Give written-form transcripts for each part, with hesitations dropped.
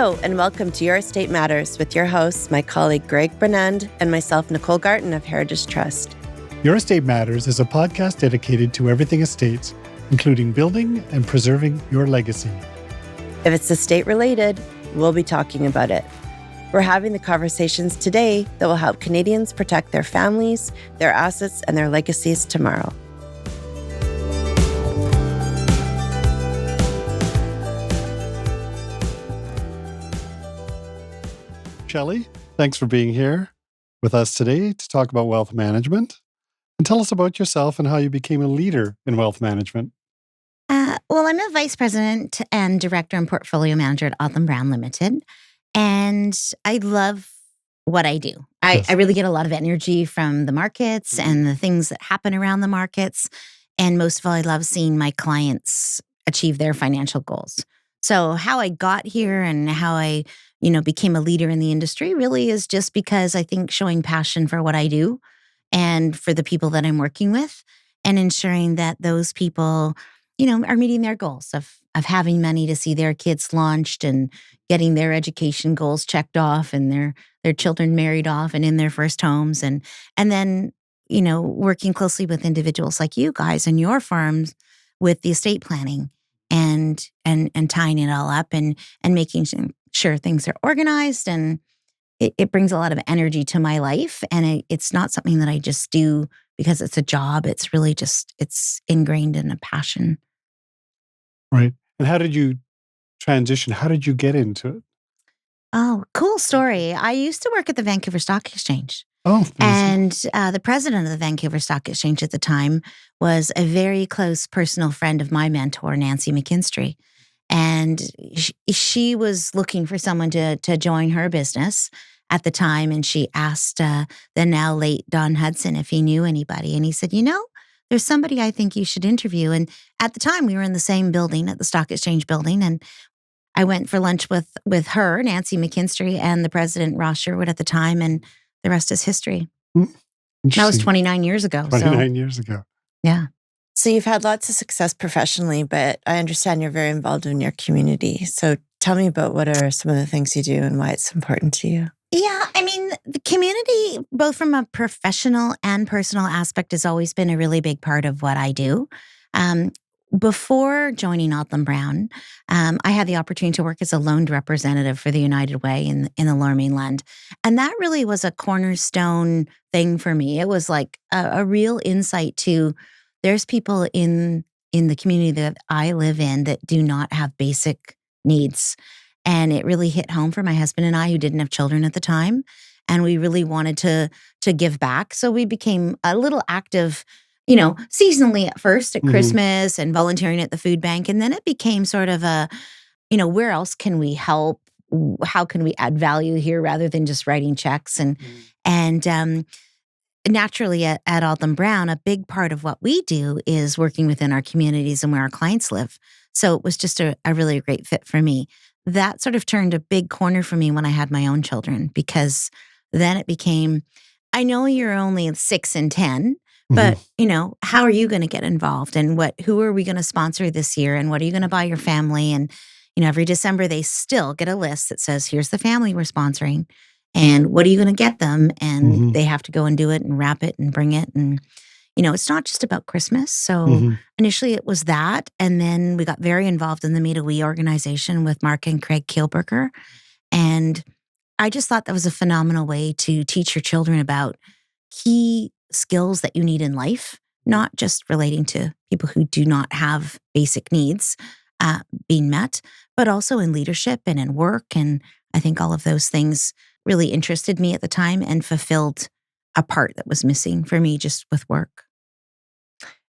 Hello, and welcome to Your Estate Matters with your hosts, my colleague Greg Bernand and myself, Nicole Garten of Heritage Trust. Your Estate Matters is a podcast dedicated to everything estates, including building and preserving your legacy. If it's estate related, we'll be talking about it. We're having the conversations today that will help Canadians protect their families, their assets, and their legacies tomorrow. Shelly, thanks for being here with us today to talk about wealth management. And tell us about yourself and how you became a leader in wealth management. Well, I'm a vice president and director and portfolio manager at Odlum Brown Limited. And I love what I do. I really get a lot of energy from the markets and the things that happen around the markets. And most of all, I love seeing my clients achieve their financial goals. So how I got here and how I, became a leader in the industry really is just because I think showing passion for what I do and for the people that I'm working with and ensuring that those people, are meeting their goals of having money to see their kids launched and getting their education goals checked off and their children married off and in their first homes. And then, working closely with individuals like you guys and your firms with the estate planning and tying it all up and making sure things are organized. And it brings a lot of energy to my life. And it's not something that I just do because it's a job. It's really it's ingrained in a passion. Right. And how did you transition? How did you get into it? Oh, cool story. I used to work at the Vancouver Stock Exchange. Oh, and the president of the Vancouver Stock Exchange at the time was a very close personal friend of my mentor, Nancy McKinstry. And she was looking for someone to join her business at the time. And she asked the now late Don Hudson if he knew anybody. And he said, there's somebody I think you should interview. And at the time, we were in the same building, at the Stock Exchange building. And I went for lunch with her, Nancy McKinstry, and the president, Ross Sherwood, at the time. And the rest is history. That was 29 years ago. 29 years ago. Yeah. So you've had lots of success professionally, but I understand you're very involved in your community. So tell me about what are some of the things you do and why it's important to you. Yeah, the community, both from a professional and personal aspect, has always been a really big part of what I do. Before joining Odlum Brown, I had the opportunity to work as a loaned representative for the United Way in the Lower Mainland. And that really was a cornerstone thing for me. It was like a real insight to there's people in the community that I live in that do not have basic needs. And it really hit home for my husband and I, who didn't have children at the time. And we really wanted to give back. So we became a little active, seasonally at first at Christmas and volunteering at the food bank. And then it became sort of a, where else can we help? How can we add value here rather than just writing checks? And naturally at Odlum Brown, a big part of what we do is working within our communities and where our clients live. So it was just a really great fit for me. That sort of turned a big corner for me when I had my own children, because then it became, I know you're only 6 and 10, but how are you going to get involved, and who are we going to sponsor this year, and what are you going to buy your family? And every December they still get a list that says, here's the family we're sponsoring, and what are you going to get them? And they have to go and do it and wrap it and bring it. And it's not just about Christmas. So initially it was that. And then we got very involved in the Meet a We organization with Mark and Craig Kielberger. And I just thought that was a phenomenal way to teach your children about key skills that you need in life, not just relating to people who do not have basic needs being met, but also in leadership and in work. And I think all of those things really interested me at the time and fulfilled a part that was missing for me just with work.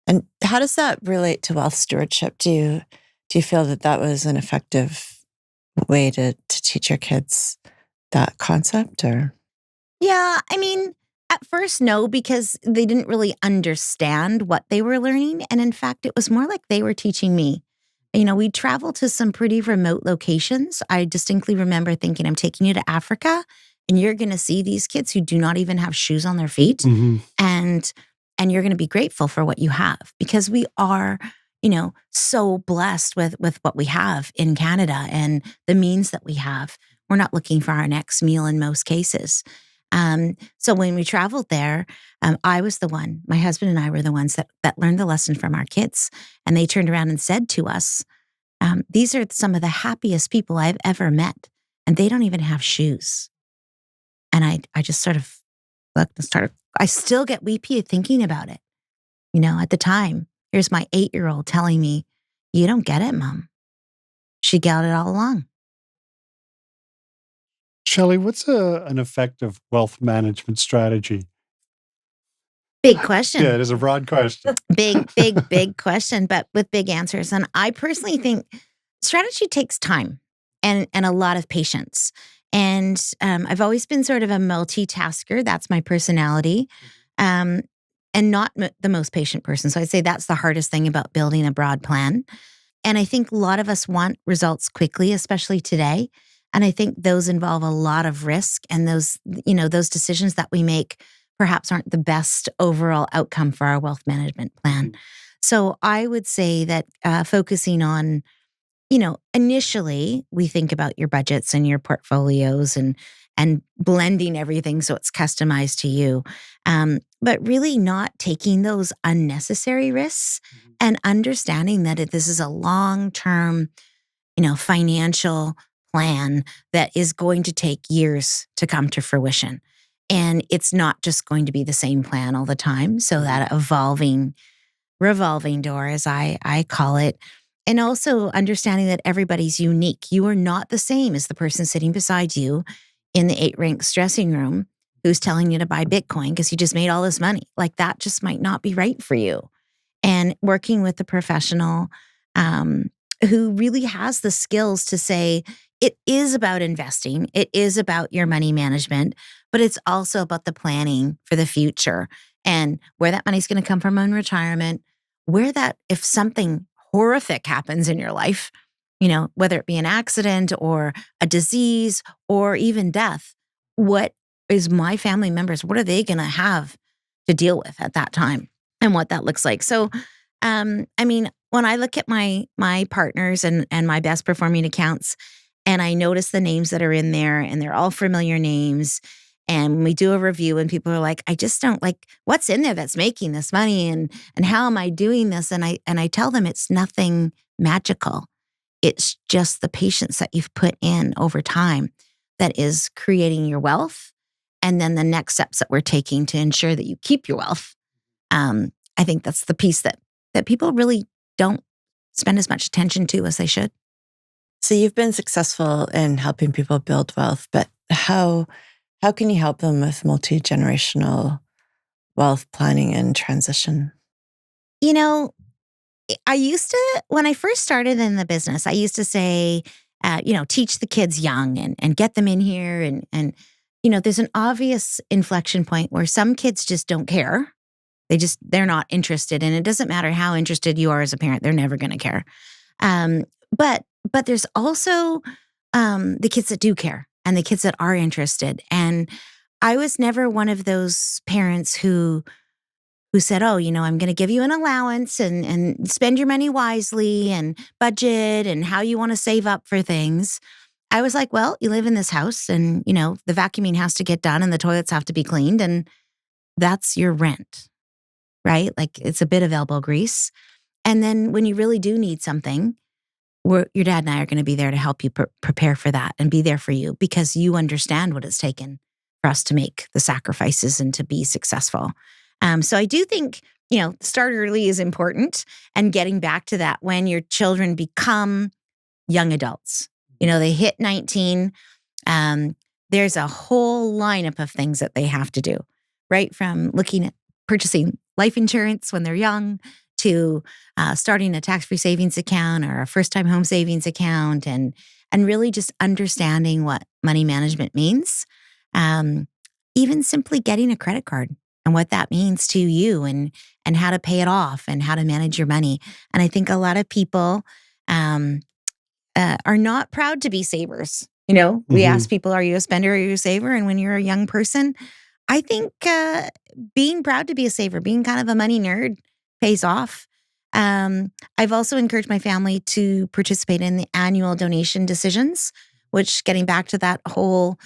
And how does that relate to wealth stewardship? Do you feel that was an effective way to teach your kids that concept? Or Yeah, at first, no, because they didn't really understand what they were learning. And in fact, it was more like they were teaching me. We traveled to some pretty remote locations. I distinctly remember thinking, I'm taking you to Africa, and you're going to see these kids who do not even have shoes on their feet. And you're going to be grateful for what you have, because we are so blessed with what we have in Canada and the means that we have. We're not looking for our next meal in most cases. So when we traveled there, my husband and I were the ones that learned the lesson from our kids. And they turned around and said to us, these are some of the happiest people I've ever met. And they don't even have shoes. And I just sort of looked and I still get weepy thinking about it. At the time, here's my 8-year-old telling me, you don't get it, Mom. She got it all along. Shelly, what's an effective wealth management strategy? Big question. Yeah, it is a broad question. Big question, but with big answers. And I personally think strategy takes time and a lot of patience. And I've always been sort of a multitasker. That's my personality. And not the most patient person. So I'd say that's the hardest thing about building a broad plan. And I think a lot of us want results quickly, especially today. And I think those involve a lot of risk, and those decisions that we make perhaps aren't the best overall outcome for our wealth management plan. So I would say that focusing on, initially we think about your budgets and your portfolios and blending everything so it's customized to you. But really not taking those unnecessary risks and understanding that this is a long-term, financial plan that is going to take years to come to fruition. And it's not just going to be the same plan all the time. So that revolving door, as I call it. And also understanding that everybody's unique. You are not the same as the person sitting beside you in the 8-rank dressing room who's telling you to buy Bitcoin because you just made all this money. Like, that just might not be right for you. And working with a professional who really has the skills to say, it is about investing, it is about your money management, but it's also about the planning for the future and where that money's going to come from in retirement, if something horrific happens in your life, whether it be an accident or a disease or even death, what is my family members, what are they going to have to deal with at that time and what that looks like? So, when I look at my partners and my best performing accounts, and I notice the names that are in there and they're all familiar names, and when we do a review and people are like, I just don't like what's in there that's making this money and how am I doing this? And I tell them it's nothing magical. It's just the patience that you've put in over time that is creating your wealth. And then the next steps that we're taking to ensure that you keep your wealth. I think that's the piece that people really don't spend as much attention to as they should. So you've been successful in helping people build wealth, but how can you help them with multi-generational wealth planning and transition? I used to, when I first started in the business, I used to say, teach the kids young and get them in here. And there's an obvious inflection point where some kids just don't care. They're not interested. And it doesn't matter how interested you are as a parent, they're never going to care. But there's also the kids that do care and the kids that are interested. And I was never one of those parents who said, oh, I'm going to give you an allowance and spend your money wisely and budget and how you want to save up for things. I was like, well, you live in this house and, the vacuuming has to get done and the toilets have to be cleaned and that's your rent, right? Like, it's a bit of elbow grease. And then when you really do need something, your dad and I are going to be there to help you prepare for that and be there for you because you understand what it's taken for us to make the sacrifices and to be successful. So I do think, start early is important, and getting back to that when your children become young adults, they hit 19, there's a whole lineup of things that they have to do, right? From looking at purchasing life insurance when they're young to starting a tax-free savings account or a first-time home savings account and really just understanding what money management means. Even simply getting a credit card and what that means to you and how to pay it off and how to manage your money. And I think a lot of people are not proud to be savers. We ask people, are you a spender or are you a saver? And when you're a young person, I think being proud to be a saver, being kind of a money nerd pays off. I've also encouraged my family to participate in the annual donation decisions, which, getting back to that whole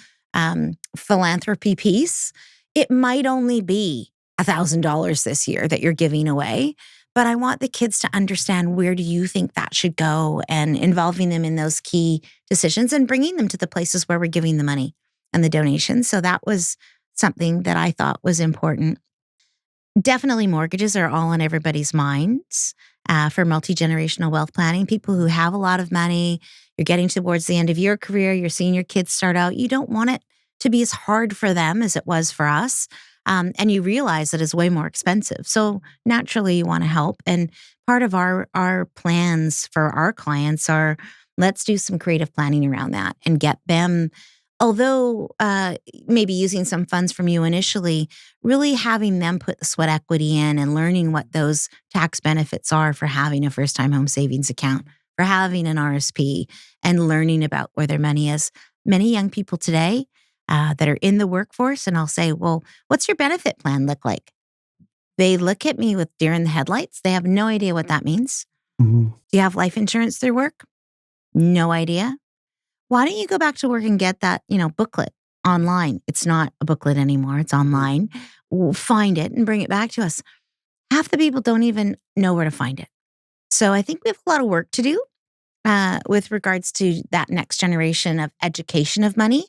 philanthropy piece, it might only be $1,000 this year that you're giving away. But I want the kids to understand, where do you think that should go, and involving them in those key decisions and bringing them to the places where we're giving the money and the donations. So that was something that I thought was important. Definitely mortgages are all on everybody's minds for multi-generational wealth planning. People who have a lot of money, you're getting towards the end of your career, you're seeing your kids start out. You don't want it to be as hard for them as it was for us. And you realize that it's way more expensive. So naturally you want to help. And part of our plans for our clients are, let's do some creative planning around that and get them, although maybe using some funds from you initially, really having them put the sweat equity in and learning what those tax benefits are for having a first-time home savings account, for having an RSP, and learning about where their money is. Many young people today that are in the workforce, and I'll say, well, what's your benefit plan look like? They look at me with deer in the headlights. They have no idea what that means. Mhm. Do you have life insurance through work? No idea. Why don't you go back to work and get that, booklet online? It's not a booklet anymore. It's online. We'll find it and bring it back to us. Half the people don't even know where to find it. So I think we have a lot of work to do with regards to that next generation of education of money.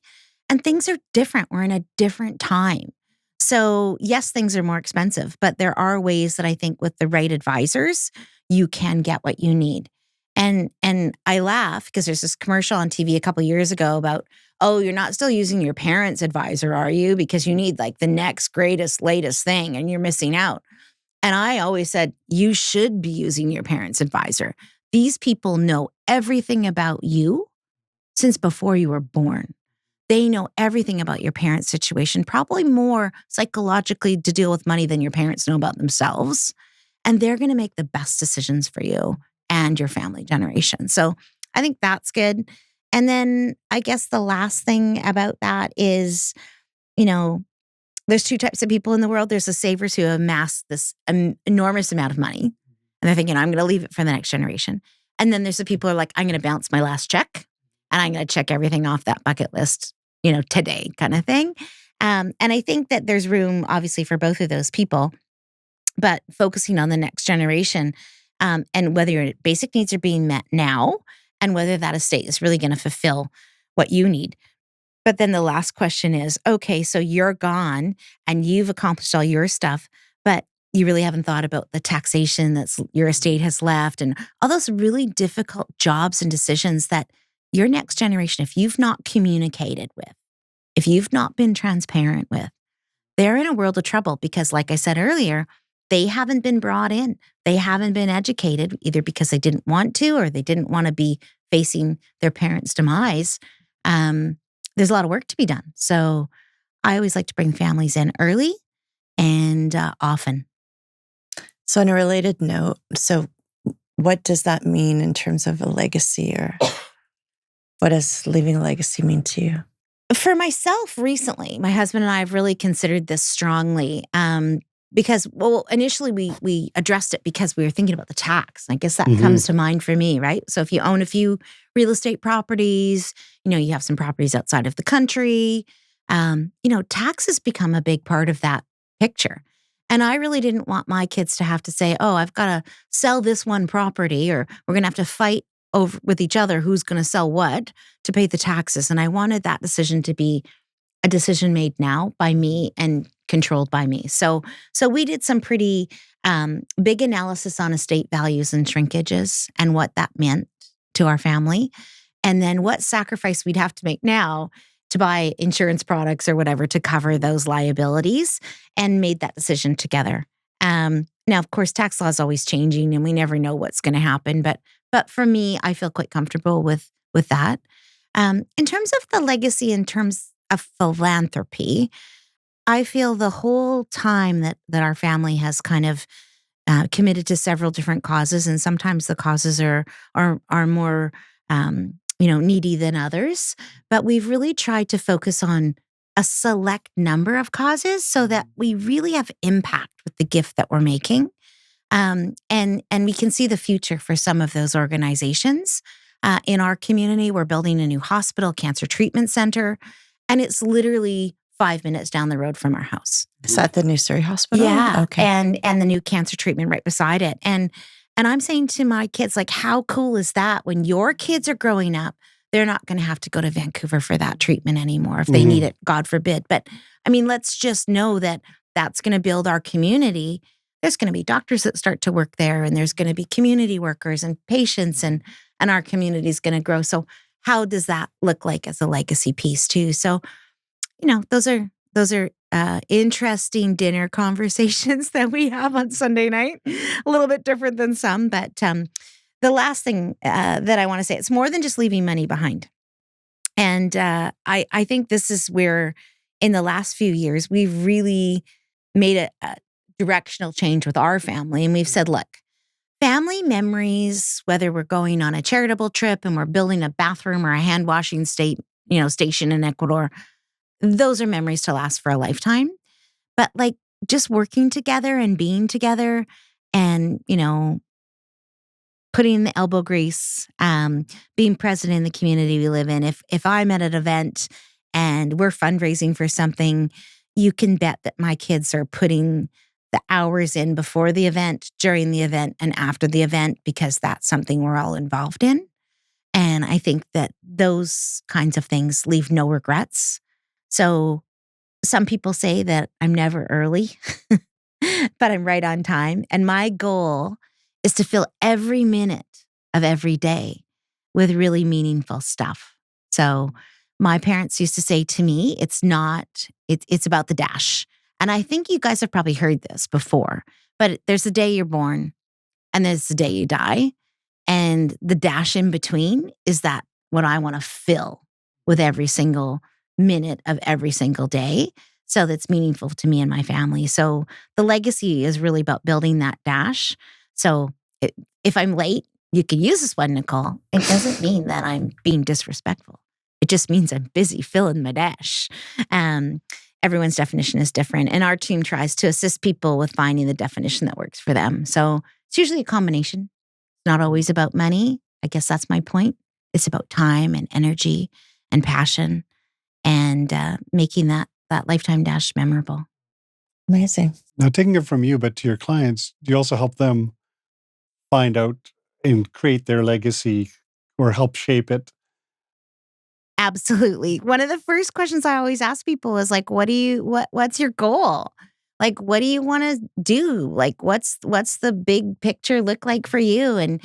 And things are different. We're in a different time. So yes, things are more expensive, but there are ways that I think with the right advisors, you can get what you need. And I laugh because there's this commercial on TV a couple years ago about, oh, you're not still using your parents' advisor, are you? Because you need like the next greatest, latest thing and you're missing out. And I always said, you should be using your parents' advisor. These people know everything about you since before you were born. They know everything about your parents' situation, probably more psychologically to deal with money than your parents know about themselves. And they're going to make the best decisions for you and your family generation. So I think that's good. And then I guess the last thing about that is, there's two types of people in the world. There's the savers who amass this enormous amount of money. And they're thinking, I'm going to leave it for the next generation. And then there's the people who are like, I'm going to bounce my last check and I'm going to check everything off that bucket list, today kind of thing. And I think that there's room, obviously, for both of those people, but focusing on the next generation and whether your basic needs are being met now and whether that estate is really going to fulfill what you need. But then the last question is, okay, so you're gone and you've accomplished all your stuff, but you really haven't thought about the taxation that's your estate has left and all those really difficult jobs and decisions that your next generation, if you've not communicated with, if you've not been transparent with, they're in a world of trouble because, like I said earlier, they haven't been brought in. They haven't been educated either because they didn't want to or they didn't want to be facing their parents' demise. There's a lot of work to be done. So I always like to bring families in early and often. So on a related note, so what does that mean in terms of a legacy, or what does leaving a legacy mean to you? For myself recently, my husband and I have really considered this strongly because, well, initially we addressed it because we were thinking about the tax. I guess that comes to mind for me, right? So if you own a few real estate properties, you have some properties outside of the country, tax has become a big part of that picture. And I really didn't want my kids to have to say, oh, I've got to sell this one property, or we're going to have to fight over with each other who's going to sell what to pay the taxes. And I wanted that decision to be a decision made now by me and controlled by me. So we did some pretty big analysis on estate values and shrinkages and what that meant to our family. And then what sacrifice we'd have to make now to buy insurance products or whatever to cover those liabilities, and made that decision together. Now, of course, tax law is always changing and we never know what's going to happen. But for me, I feel quite comfortable with that. In terms of the legacy, in terms of philanthropy, I feel the whole time that our family has kind of committed to several different causes, and sometimes the causes are more needy than others. But we've really tried to focus on a select number of causes so that we really have impact with the gift that we're making. And we can see the future for some of those organizations. In our community, we're building a new hospital, cancer treatment center, and it's literally 5 minutes down the road from our house. Is that the new Surrey Hospital? Yeah. Okay. And the new cancer treatment right beside it. And I'm saying to my kids, like, how cool is that? When your kids are growing up, they're not going to have to go to Vancouver for that treatment anymore if they need it, God forbid. But I mean, let's just know that that's going to build our community. There's going to be doctors that start to work there, and there's going to be community workers and patients, and our community is going to grow. So how does that look like as a legacy piece too? So, those are interesting dinner conversations that we have on Sunday night. A little bit different than some, but the last thing that I want to say, it's more than just leaving money behind. And I think this is where, in the last few years, we've really made a directional change with our family. And we've said, look, family memories, whether we're going on a charitable trip and we're building a bathroom or a hand washing station in Ecuador, those are memories to last for a lifetime. But like just working together and being together and, putting in the elbow grease, being present in the community we live in. If I'm at an event and we're fundraising for something, you can bet that my kids are putting the hours in before the event, during the event, and after the event, because that's something we're all involved in. And I think that those kinds of things leave no regrets. So some people say that I'm never early, but I'm right on time. And my goal is to fill every minute of every day with really meaningful stuff. So my parents used to say to me, it's about the dash. And I think you guys have probably heard this before, but there's the day you're born and there's the day you die. And the dash in between is that what I want to fill with every single minute of every single day. So that's meaningful to me and my family. So the legacy is really about building that dash. So if I'm late, you can use this one, Nicole. It doesn't mean that I'm being disrespectful. It just means I'm busy filling my dash. Everyone's definition is different. And our team tries to assist people with finding the definition that works for them. So it's usually a combination. It's not always about money. I guess that's my point. It's about time and energy and passion and making that lifetime dash memorable. Amazing. Now, taking it from you, but to your clients, do you also help them find out and create their legacy or help shape it? Absolutely. One of the first questions I always ask people is like, what's your goal? Like, what do you want to do? Like, what's the big picture look like for you? And,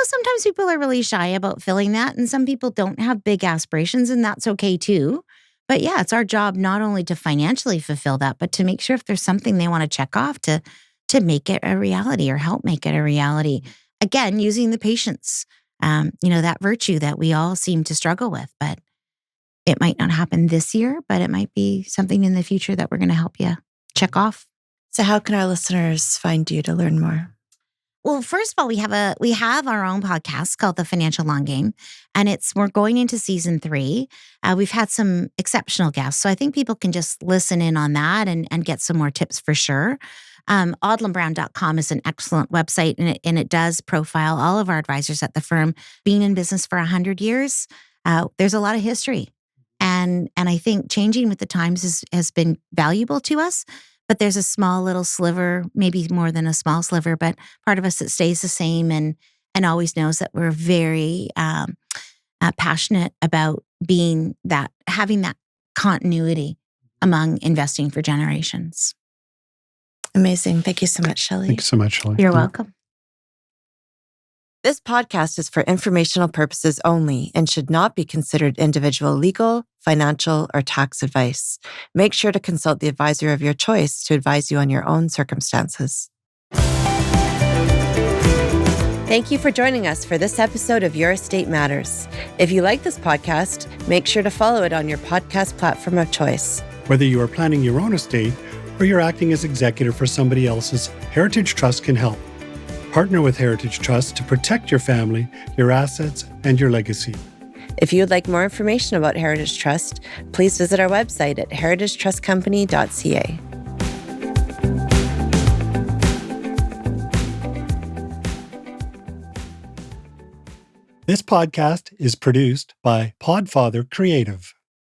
sometimes people are really shy about filling that. And some people don't have big aspirations, and that's okay too. But yeah, it's our job not only to financially fulfill that, but to make sure if there's something they want to check off to make it a reality or help make it a reality. Again, using the patience, that virtue that we all seem to struggle with, but it might not happen this year, but it might be something in the future that we're going to help you check off. So how can our listeners find you to learn more? Well, first of all, we have our own podcast called The Financial Long Game, and we're going into season 3. We've had some exceptional guests, so I think people can just listen in on that and get some more tips for sure. Odlumbrown.com is an excellent website, and it does profile all of our advisors at the firm. Being in business for 100 years, there's a lot of history, and I think changing with the times has been valuable to us. But there's a small little sliver, maybe more than a small sliver, but part of us that stays the same and always knows that we're very passionate about having that continuity among investing for generations. Amazing. Thank you so much, Shelly. Thank you so much, Shelly. You're welcome. This podcast is for informational purposes only and should not be considered individual legal, financial, or tax advice. Make sure to consult the advisor of your choice to advise you on your own circumstances. Thank you for joining us for this episode of Your Estate Matters. If you like this podcast, make sure to follow it on your podcast platform of choice. Whether you are planning your own estate or you're acting as executor for somebody else's, Heritage Trust can help. Partner with Heritage Trust to protect your family, your assets, and your legacy. If you would like more information about Heritage Trust, please visit our website at heritagetrustcompany.ca. This podcast is produced by Podfather Creative.